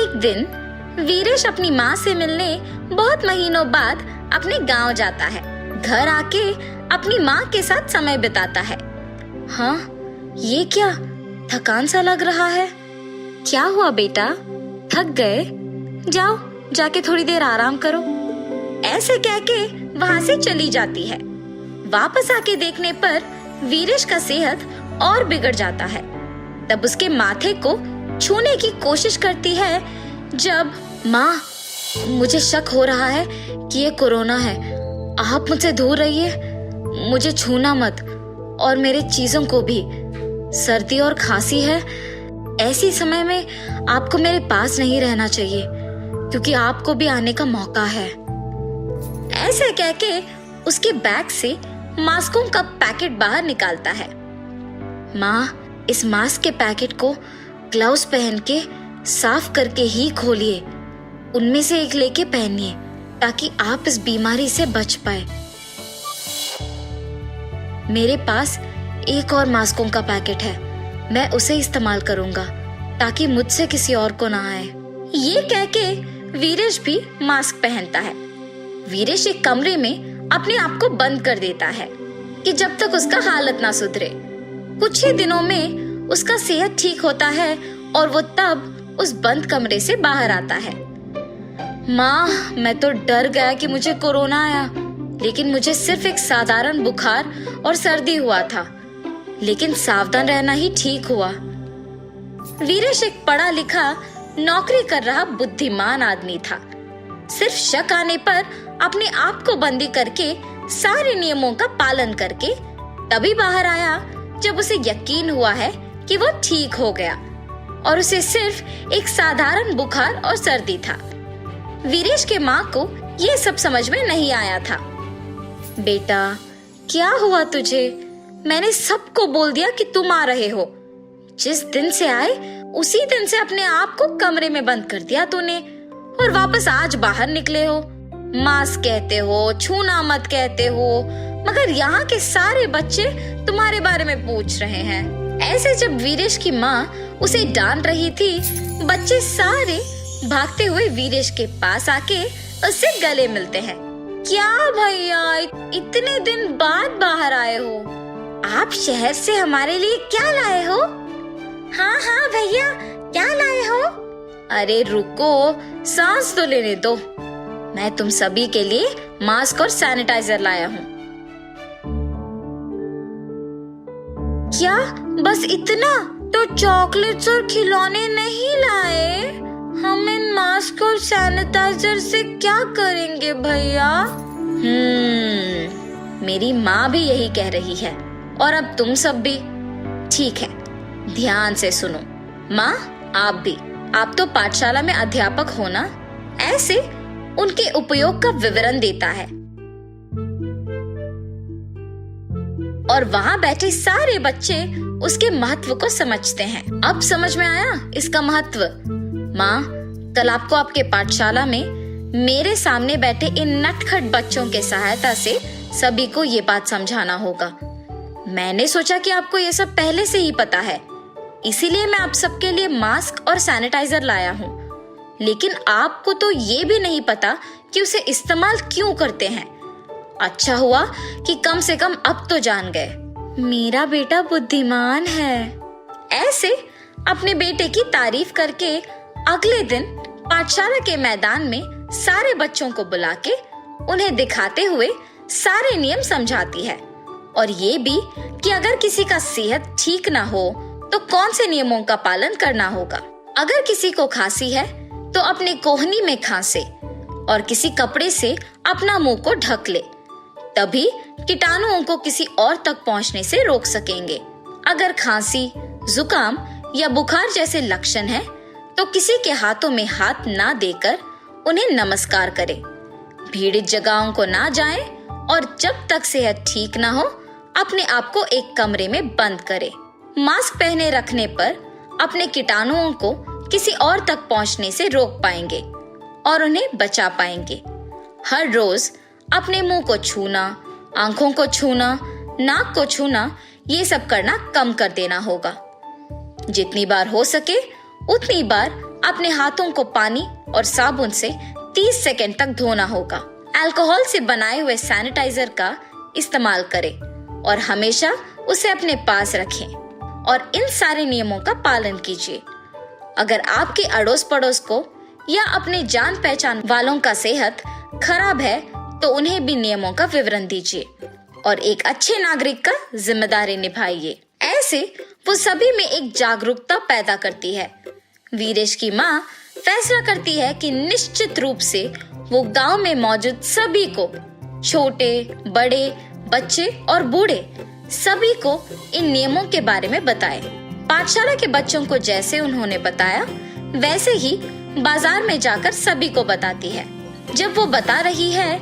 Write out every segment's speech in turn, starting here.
एक दिन वीरेश अपनी माँ से मिलने बहुत महीनों बाद अपने गांव जाता है। घर आके अपनी माँ के साथ समय बिताता है। हाँ, ये क्या थकान सा लग रहा है। क्या हुआ बेटा, थक गए? जाओ जाके थोड़ी देर आराम करो। ऐसे कह के वहाँ से चली जाती है। वापस आके देखने पर वीरेश का सेहत और बिगड़ जाता है। तब उसके माथे को छूने की कोशिश करती है। जब माँ, मुझे शक हो रहा है कि ये कोरोना है, आप मुझसे दूर रहिए, मुझे छूना मत और मेरे चीजों को भी। सर्दी और खांसी है, ऐसी समय में आपको मेरे पास नहीं रहना चाहिए क्योंकि आपको भी आने का मौका है। ऐसे कह के उसके बैग से मास्कों का पैकेट बाहर निकालता है। माँ, इस मास्क के पैकेट को ग्लव्स पहन के साफ करके ही खोलिए। उनमें से एक लेके पहनिए ताकि आप इस बीमारी से बच पाए। मेरे पास एक और मास्कों का पैकेट है, मैं उसे इस्तेमाल करूंगा ताकि मुझसे किसी और को ना आए। ये कह के वीरेश भी मास्क पहनता है। वीरेश एक कमरे में अपने आप को बंद कर देता है कि जब तक उसका हालत ना सुधरे। कुछ ही दिनों में उसका सेहत ठीक होता है और वो तब उस बंद कमरे से बाहर आता है। माँ, मैं तो डर गया कि मुझे कोरोना आया, लेकिन मुझे सिर्फ एक साधारण बुखार और सर्दी हुआ था, लेकिन सावधान रहना ही ठीक हुआ। वीरेश एक पढ़ा लिखा नौकरी कर रहा बुद्धिमान आदमी था। सिर्फ शक आने पर अपने आप को बंदी करके सारे नियमों का पालन करके तभी बाहर आया जब उसे यकीन हुआ है कि वो ठीक हो गया और उसे सिर्फ एक साधारण बुखार और सर्दी था। वीरेश के माँ को ये सब समझ में नहीं आया था। बेटा, क्या हुआ तुझे? मैंने सबको बोल दिया कि तुम आ रहे हो। जिस दिन से आए उसी दिन से अपने आप को कमरे में बंद कर दिया तूने और वापस आज बाहर निकले हो। मास्क कहते हो, छूना मत कहते हो, मगर यहाँ के सारे बच्चे तुम्हारे बारे में पूछ रहे हैं। ऐसे जब वीरेश की माँ उसे डांट रही थी, बच्चे सारे भागते हुए वीरेश के पास आके उससे गले मिलते हैं। क्या भैया, इतने दिन बाद बाहर आए हो? आप शहर से हमारे लिए क्या लाए हो? हाँ हाँ भैया, क्या लाए हो? अरे रुको, सांस तो लेने दो। मैं तुम सभी के लिए मास्क और सैनिटाइजर लाया हूँ। क्या बस इतना? तो चॉकलेट्स और खिलौने नहीं लाए? हम इन मास्क और सैनिटाइजर से क्या करेंगे भैया? मेरी माँ भी यही कह रही है और अब तुम सब भी। ठीक है, ध्यान से सुनो। माँ, आप भी, आप तो पाठशाला में अध्यापक हो ना? ऐसे उनके उपयोग का विवरण देता है और वहाँ बैठे सारे बच्चे उसके महत्व को समझते हैं। अब समझ में आया इसका महत्व। माँ, कल आपको आपके पाठशाला में मेरे सामने बैठे इन नटखट बच्चों के सहायता से सभी को ये बात समझाना होगा। मैंने सोचा कि आपको ये सब पहले से ही पता है, इसीलिए मैं आप सबके लिए मास्क और सैनिटाइजर लाया हूँ। लेकिन आपको तो ये भी नहीं पता कि उसे इस्तेमाल क्यों करते हैं। अच्छा हुआ कि कम से कम अब तो जान गए। मेरा बेटा बुद्धिमान है। ऐसे अपने बेटे की तारीफ करके अगले दिन पाठशाला के मैदान में सारे बच्चों को बुला के उन्हें दिखाते हुए सारे नियम समझाती है और ये भी कि अगर किसी का सेहत ठीक ना हो तो कौन से नियमों का पालन करना होगा। अगर किसी को खांसी है तो अपने कोहनी में खांसे और किसी कपड़े से अपना मुंह को ढक ले, तभी कीटाणुओं को किसी और तक पहुंचने से रोक सकेंगे। अगर खांसी, जुकाम या बुखार जैसे लक्षण है तो किसी के हाथों में हाथ ना देकर उन्हें नमस्कार करें। भीड़ित जगहों को ना जाएं और जब तक सेहत ठीक ना हो अपने आप को एक कमरे में बंद करें। मास्क पहने रखने पर अपने कीटाणुओं को किसी और तक पहुंचने से रोक पाएंगे और उन्हें बचा पाएंगे। हर रोज अपने मुंह को छूना, आंखों को छूना, नाक को छूना, ये सब करना कम कर देना होगा। जितनी बार हो सके उतनी बार अपने हाथों को पानी और साबुन से 30 सेकंड तक धोना होगा। अल्कोहल से बनाए हुए सैनिटाइजर का इस्तेमाल करें और हमेशा उसे अपने पास रखें और इन सारे नियमों का पालन कीजिए। अगर आपके अड़ोस पड़ोस को या अपने जान पहचान वालों का सेहत खराब है तो उन्हें भी नियमों का विवरण दीजिए और एक अच्छे नागरिक का जिम्मेदारी निभाइए। ऐसे वो सभी में एक जागरूकता पैदा करती है। वीरेश की माँ फैसला करती है कि निश्चित रूप से वो गांव में मौजूद सभी को, छोटे बड़े बच्चे और बूढ़े, सभी को इन नियमों के बारे में बताए। पाठशाला के बच्चों को जैसे उन्होंने बताया वैसे ही बाजार में जाकर सभी को बताती है। जब वो बता रही है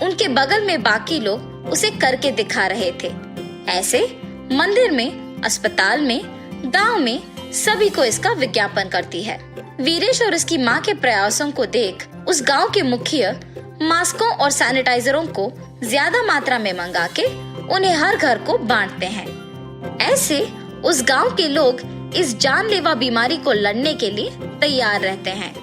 उनके बगल में बाकी लोग उसे करके दिखा रहे थे। ऐसे मंदिर में, अस्पताल में, गांव में सभी को इसका विज्ञापन करती है। वीरेश और उसकी माँ के प्रयासों को देख उस गांव के मुखिया मास्कों और सैनिटाइजरों को ज्यादा मात्रा में मंगा के उन्हें हर घर को बांटते हैं। ऐसे उस गांव के लोग इस जानलेवा बीमारी को लड़ने के लिए तैयार रहते हैं।